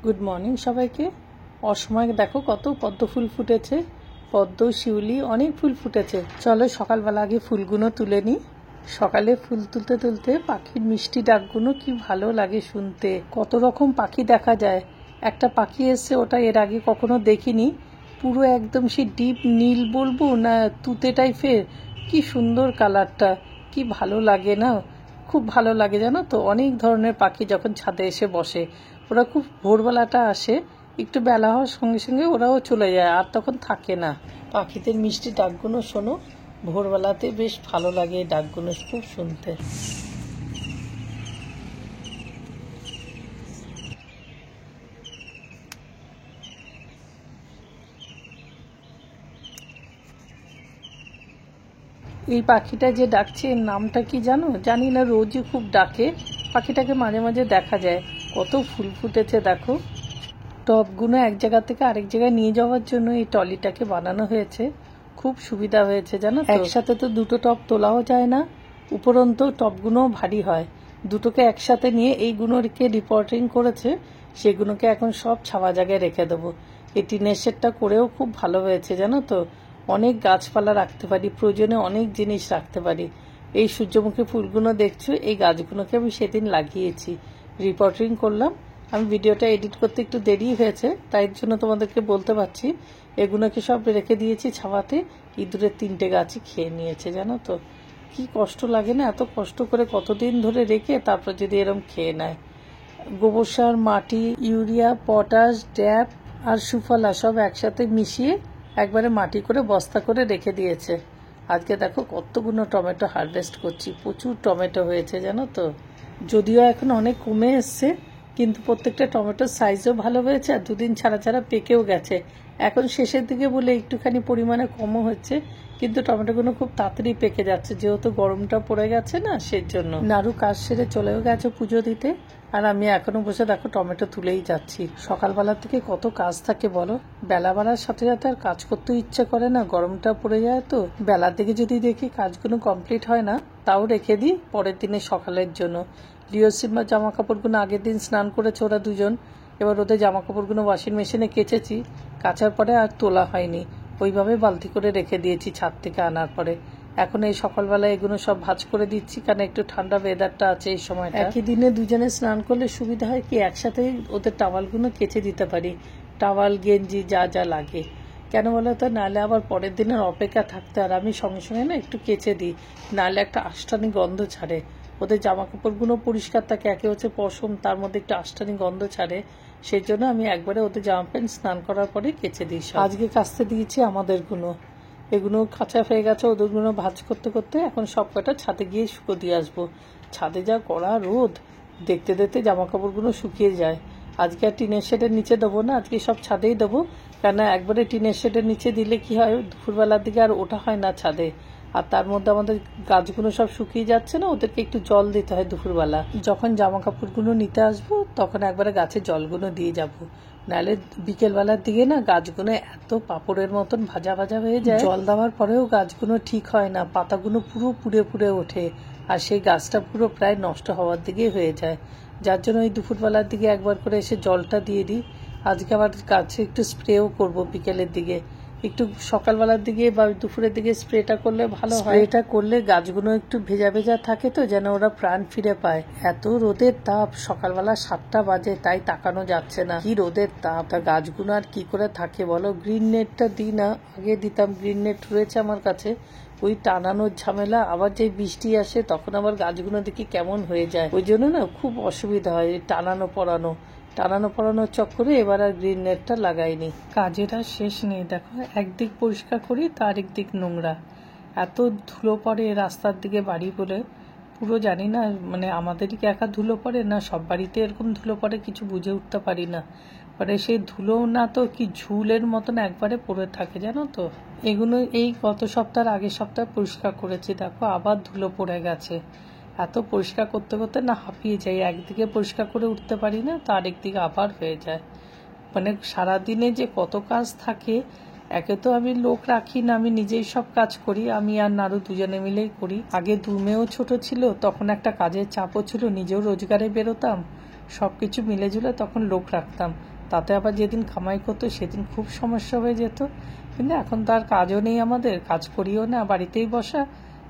Good morning সবাইকে। অসময় দেখো কত পদ্ম ফুল ফুটেছে, পদ্ম শিউলি অনেক ফুল ফুটেছে। চলো সকালবেলা আগে ফুলগুলো তুলে নিই। সকালে ফুল তুলতে তুলতে পাখির মিষ্টি ডাকগুলো কি ভালো লাগে শুনতে। কত রকম পাখি দেখা যায়। একটা পাখি এসছে, ওটা এর আগে কখনো দেখিনি। পুরো একদম সেই ডিপ নীল বলবো না তুতে টাইপের, কি সুন্দর কালারটা, কি ভালো লাগে না, খুব ভালো লাগে জানো তো। অনেক ধরনের পাখি যখন ছাদে এসে বসে, ওরা খুব ভোরবেলাটা আসে, একটু বেলা হওয়ার সঙ্গে সঙ্গে ওরাও চলে যায়, আর তখন থাকে না। পাখিদের মিষ্টি ডাকগুলো শোনো, ভোরবেলাতে বেশ ভালো লাগে এই ডাকগুলো খুব শুনতে। এই পাখিটা যে ডাকছে এর নামটা কি জানো? জানি না, রোজই খুব ডাকে। পাখিটাকে মাঝে মাঝে দেখা যায়। কত ফুল ফুটেছে দেখো। টবগুলো এক জায়গা থেকে আরেক জায়গায় নিয়ে যাওয়ার জন্য এই টলিটাকে বানানো হয়েছে। খুব সুবিধা হয়েছে জানো তো। একসাথে তো দুটো টব তোলাও যায় না, উপরন্তু টবগুলোও ভারী হয়। দুটোকে একসাথে নিয়ে এইগুলোকে রিপোর্টিং করেছে, সেগুলোকে এখন সব ছাওয়া জায়গায় রেখে দেবো। এই টিনের শেডটা করেও খুব ভালো হয়েছে জানো তো। অনেক গাছপালা রাখতে পারি, প্রয়োজনে অনেক জিনিস রাখতে পারি। এই সূর্যমুখী ফুলগুলো দেখছো, এই গাছগুলোকে আমি সেদিন লাগিয়েছি, রিপোর্টিং করলাম। আমি ভিডিওটা এডিট করতে একটু দেরি হয়েছে, তাই জন্য তোমাদেরকে বলতে পারছি। এগুলোকে সব রেখে দিয়েছি ছাওয়াতে। ইঁদুরের 3টে গাছই খেয়ে নিয়েছে জানো তো। কি কষ্ট লাগে না, এত কষ্ট করে কতদিন ধরে রেখে তারপর যদি এরম খেয়ে নেয়। গোবর সার, মাটি, ইউরিয়া, পটাশ, ড্যাপ আর সুফলা সব একসাথে মিশিয়ে একবারে মাটি করে বস্তা করে রেখে দিয়েছে। আজকে দেখো কতগুলো টমেটো হারভেস্ট করছি, প্রচুর টমেটো হয়েছে জানো তো। যদিও এখন অনেক কমে এসছে, কিন্তু প্রত্যেকটা টমেটোর সাইজও ভালো হয়েছে, আর দুদিন ছাড়া ছাড়া পেকেও গেছে। এখন শেষের দিকে বলে একটুখানি পরিমাণে কমও হচ্ছে, কিন্তু টমেটোগুলো খুব তাড়াতাড়ি পেকে যাচ্ছে, যেহেতু গরমটা পড়ে গেছে না, সেজন্য। নাড়ু কাজ সেরে চলেও গেছে পুজো দিতে, আর আমি এখনো বসে দেখো টমেটো তুলেই যাচ্ছি। সকালবেলা থেকে কত কাজ থাকে বলো। বেলা বাড়ার সাথে সাথে আর কাজ করতে ইচ্ছে করে না, গরমটা পড়ে যায় তো। বেলার দিকে যদি দেখি কাজগুলো কমপ্লিট হয় না, তাও রেখে দিই পরের দিনে সকালের জন্য। লিওসিমার জামা কাপড়গুলো আগের দিন স্নান করেছে ওরা দুজন, এবার ওদের জামা কাপড়গুলো ওয়াশিং মেশিনে কেচেছি। কাচার পরে আর তোলা হয়নি, ওইভাবে বালতি করে রেখে দিয়েছি ছাদ থেকে আনার পরে। এখন এই সকালবেলা এগুলো সব ভাঁজ করে দিচ্ছি, কারণ একটু ঠান্ডা ওয়েদারটা আছে এই সময়টা। একই দিনে দুজনে স্নান করলে সুবিধা হয় কি, একসাথেই ওদের টাওয়ালগুলো কেচে দিতে পারি। টাওয়াল, গেঞ্জি যা যা লাগে। কেন বলো তো, নাহলে আবার পরের দিনের অপেক্ষা থাকতে, আর আমি সঙ্গে সঙ্গে না একটু কেচে দিই, নাহলে একটা আষ্টানি গন্ধ ছাড়ে। ওদের জামা কাপড়গুলো পরিষ্কার থাকে, একে হচ্ছে পশম, তার মধ্যে একটু আষ্টানি গন্ধ ছাড়ে। সেই জন্য আমি একবারে ওদের জামা প্যান্ট স্নান করার পরে কেচে দিই। আজকে কাচতে দিয়েছি আমাদেরগুলো, এগুলো কাঁচা হয়ে গেছে। ওদেরগুলো ভাঁজ করতে করতে এখন সব কটা ছাদে গিয়ে শুকো দিয়ে আসবো। ছাদে যা কড়া রোদ, দেখতে দেখতে জামা কাপড়গুলো শুকিয়ে যায়। আজকে আর টিনের শেডের নিচে দেবো না, আজকে সব ছাদেই দেবো। কেননা একবারে টিনের শেডের নিচে দিলে কি হয়, দুপুরবেলার দিকে আর ওঠা হয় না ছাদে। আর তার মধ্যে আমাদের গাছগুলো সব শুকিয়ে যাচ্ছে না, ওদেরকে একটু জল দিতে হয় দুপুরবেলা। যখন জামা কাপড়গুলো নিতে আসবো তখন একবারে গাছে জলগুলো দিয়ে যাব, নাহলে বিকেলবেলার দিকে না গাছগুলো এত পাপড়ের মতন ভাজা ভাজা হয়ে যায়। জল দেওয়ার পরেও গাছগুলো ঠিক হয় না, পাতাগুলো পুরো পুড়ে পুড়ে ওঠে, আর সেই গাছটা পুরো প্রায় নষ্ট হওয়ার দিকে হয়ে যায়। যার জন্য ওই দুপুরবেলার দিকে একবার করে এসে জলটা দিয়ে দিই। আজকে আবার গাছে একটু স্প্রেও করব বিকেলের দিকে, একটু সকালবেলার দিকে বা দুপুরের দিকে স্প্রেটা করলে ভালো হয়। স্প্রেটা করলে গাছগুলো একটু ভেজা ভেজা থাকে তো, যেন ওরা প্রাণ ফিরে পায়। এত রোদের তাপ, সকালবেলা 7টা বাজে, তাই তাকানো যাচ্ছে না, কি রোদের তাপ। তা গাছগুলো আর কি করে থাকে বলো। গ্রিন নেটটা দিই না, আগে দিতাম, গ্রিন নেট রয়েছে আমার কাছে। ওই টানানোর ঝামেলা, আবার যে বৃষ্টি আসে তখন আবার গাছগুলো দেখি কেমন হয়ে যায়, ওই জন্য না খুব অসুবিধা হয় টানানো পড়ানোর চক্করে এবার আর গ্রিন নেটটা লাগাইনি। কাজের আর শেষ নেই দেখো, একদিক পরিষ্কার করি তার একদিক নোংরা। এত ধুলো পড়ে রাস্তার দিকে বাড়ি বলে, পুরো জানি না মানে আমাদেরই কি একা ধুলো পড়ে না সব বাড়িতে এরকম ধুলো পড়ে, কিছু বুঝে উঠতে পারি না। মানে সেই ধুলো না তো কি ঝুলের মতন একবারে পড়ে থাকে জানো তো। এগুলো এই গত সপ্তাহের আগের সপ্তাহে পরিষ্কার করেছি, দেখো আবার ধুলো পড়ে গেছে। এত পরিষ্কার করতে করতে না হাঁপিয়ে যাই, একদিকে পরিষ্কার করে উঠতে পারি না, তো আরেকদিকে আবার হয়ে যায়। মানে সারাদিনে যে কত কাজ থাকে। একে তো আমি লোক রাখি না, আমি নিজেই সব কাজ করি, আমি আর নাড়ু দুজনে মিলেই করি। আগে দুমেও ছোট ছিল, তখন একটা কাজের চাপও ছিল, নিজেও রোজগারে বেরোতাম, সবকিছু মিলে জুলে তখন লোক রাখতাম। তাতে আবার যেদিন কামাই করতো সেদিন খুব সমস্যা হয়ে যেত। কিন্তু এখন তো আর কাজও নেই, আমাদের কাজ করিও না, বাড়িতেই বসা,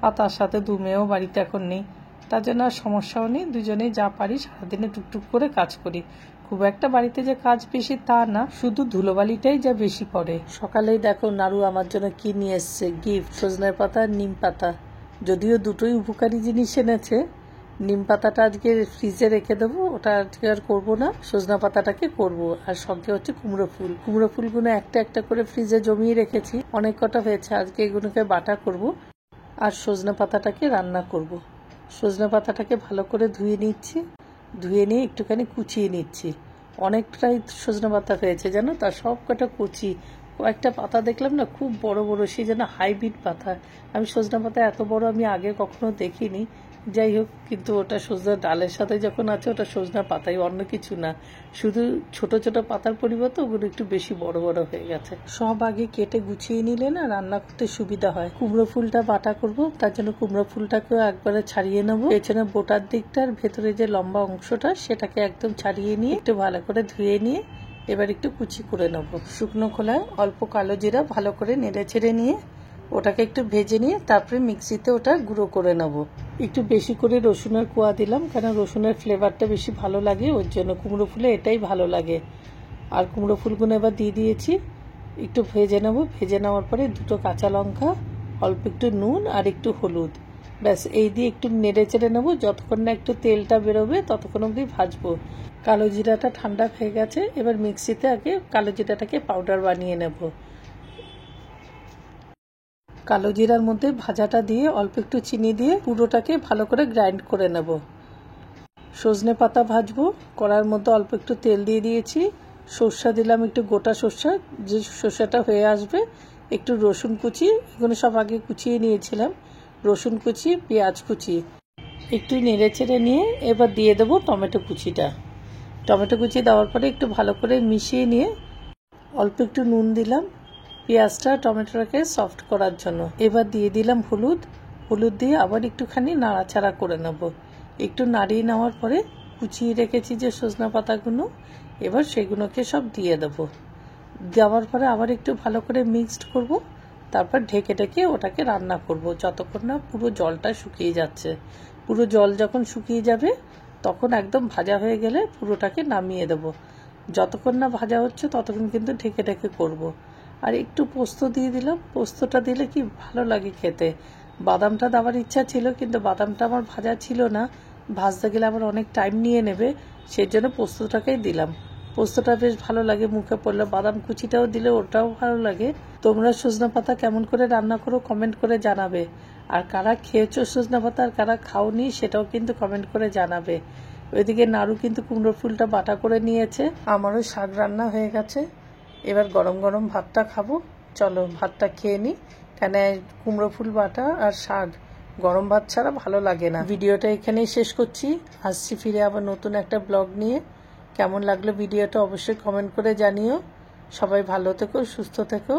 আর তার সাথে 2 মেয়েও বাড়িতে এখন নেই, তার জন্য আর সমস্যাও নেই। দুজনেই যা পারি সারাদিনে টুকটুক করে কাজ করি। খুব একটা বাড়িতে যে কাজ বেশি তা না, শুধু ধুলোবালিটাই যা বেশি পড়ে। সকালেই দেখো নাড়ু আমার জন্য কি নিয়ে এসছে গিফট, সজনের পাতা আর নিম পাতা। যদিও দুটোই উপকারী জিনিস এনেছে। নিম পাতাটা আজকে ফ্রিজে রেখে দেবো, ওটা আজকে আর করবো না, সজনা পাতাটাকে করব। আর সঙ্গে হচ্ছে কুমড়ো ফুল। কুমড়ো ফুলগুলো একটা একটা করে ফ্রিজে জমিয়ে রেখেছি, অনেক কটা হয়েছে। আজকে এগুলোকে বাটা করব আর সজনা পাতাটাকে রান্না করব। সজনা পাতাটাকে ভালো করে ধুয়ে নিচ্ছি, ধুয়ে নিয়ে একটুখানি কুচিয়ে নিচ্ছি। অনেকটাই সজনা পাতা হয়েছে জানো, তার সব কটা কুচি। কয়েকটা পাতা দেখলাম না খুব বড় বড়, সেই যেন হাইব্রিড পাতা। আমি সজনা পাতা এত বড় আমি আগে কখনো দেখিনি। যাই হোক, কিন্তু ওটা সজনা ডালের সাথে যখন আছে ওটা সজনা পাতাই, অন্য কিছু না। শুধু ছোট ছোট পাতার পরিবর্তে ওগুলো একটু বেশি বড় বড় হয়ে গেছে। সব আগে কেটে গুছিয়ে নিলে না রান্না করতে সুবিধা হয়। কুমড়ো ফুলটা বাটা করব, তার জন্য কুমড়ো ফুলটাকেও একবারে ছাড়িয়ে নেবো। পেছনে বোটার দিকটার ভেতরে যে লম্বা অংশটা সেটাকে একদম ছাড়িয়ে নিয়ে একটু ভালো করে ধুয়ে নিয়ে এবার একটু কুচি করে নেবো। শুকনো খোলায় অল্প কালো জিরা ভালো করে নেড়ে ছেড়ে নিয়ে ওটাকে একটু ভেজে নিয়ে তারপরে মিক্সিতে ওটা গুঁড়ো করে নেব। একটু বেশি করে রসুনের কোয়া দিলাম, কারণ রসুনের ফ্লেভারটা বেশি ভালো লাগে, ওর জন্য কুমড়ো ফুলে এটাই ভালো লাগে। আর কুমড়ো ফুলগুলো এবার দিয়ে দিয়েছি, একটু ভেজে নেব। ভেজে নেওয়ার পরে 2টো কাঁচা লঙ্কা, অল্প একটু নুন আর একটু হলুদ, ব্যাস এই দিয়ে একটু নেড়ে চেড়ে নেবো। যতক্ষণ না একটু তেলটা বেরোবে ততক্ষণ অবধি ভাজবো। কালো জিরাটা ঠান্ডা হয়ে গেছে, এবার মিক্সিতে আগে কালো জিরাটাকে পাউডার বানিয়ে নেব। কালো জিরার মধ্যে ভাজাটা দিয়ে অল্প একটু চিনি দিয়ে পুরোটাকে ভালো করে গ্রাইন্ড করে নেব। সজনে পাতা ভাজবো, কড়ার মধ্যে অল্প একটু তেল দিয়ে দিয়েছি। সর্ষা দিলাম, একটু গোটা সর্ষা, যে সর্ষাটা হয়ে আসবে। একটু রসুন কুচি, এগুলো সব আগে কুচিয়ে নিয়েছিলাম। রসুন কুচি, পেঁয়াজ কুচি, একটু নেড়ে চেড়ে নিয়ে এবার দিয়ে দেবো টমেটো কুচিটা। টমেটো কুচি দেওয়ার পরে একটু ভালো করে মিশিয়ে নিয়ে অল্প একটু নুন দিলাম পেঁয়াজটা টমেটোটাকে সফট করার জন্য। এবার দিয়ে দিলাম হলুদ। হলুদ দিয়ে আবার একটুখানি নাড়াচাড়া করে নেব। একটু নাড়িয়ে নেওয়ার পরে কুচিয়ে রেখেছি যে সজনা পাতাগুলো, এবার সেগুলোকে সব দিয়ে দেবো। দেওয়ার পরে আবার একটু ভালো করে মিক্সড করব, তারপর ঢেকে ঢেকে ওটাকে রান্না করব যতক্ষণ না পুরো জলটা শুকিয়ে যাচ্ছে। পুরো জল যখন শুকিয়ে যাবে তখন একদম ভাজা হয়ে গেলে পুরোটাকে নামিয়ে দেব। যতক্ষণ না ভাজা হচ্ছে ততক্ষণ কিন্তু ঢেকে ঢেকে করব। আর একটু পোস্ত দিয়ে দিলাম, পোস্তটা দিলে কি ভালো লাগে খেতে। বাদামটা দেওয়ার ইচ্ছা ছিল, কিন্তু বাদামটা আমার ভাজা ছিল না, ভাজতে গেলে আবার অনেক টাইম নিয়ে নেবে, সেই জন্য পোস্তটাকেই দিলাম। পোস্তটা বেশ ভালো লাগে মুখে পড়লে, বাদাম কুচিটাও দিলে ওটাও ভালো লাগে। তোমরা সজনা পাতা কেমন করে রান্না করো কমেন্ট করে জানাবে। আর কারা খেয়েছো সজনা পাতা আর কারা খাওনি সেটাও কিন্তু কমেন্ট করে জানাবে। ওইদিকে নাড়ু কিন্তু কুমড়ো ফুলটা বাটা করে নিয়েছে, আমারও শাক রান্না হয়ে গেছে। এবার গরম গরম ভাতটা খাবো। চলো ভাতটা খেয়ে নিই, কেন কুমড়ো ফুল বাটা আর শাক গরম ভাত ছাড়া ভালো লাগে না। ভিডিওটা এখানেই শেষ করছি, আসছি ফিরে আবার নতুন একটা ব্লগ নিয়ে। কেমন লাগলো ভিডিওটা অবশ্যই কমেন্ট করে জানিও। সবাই ভালো থেকো, সুস্থ থেকো।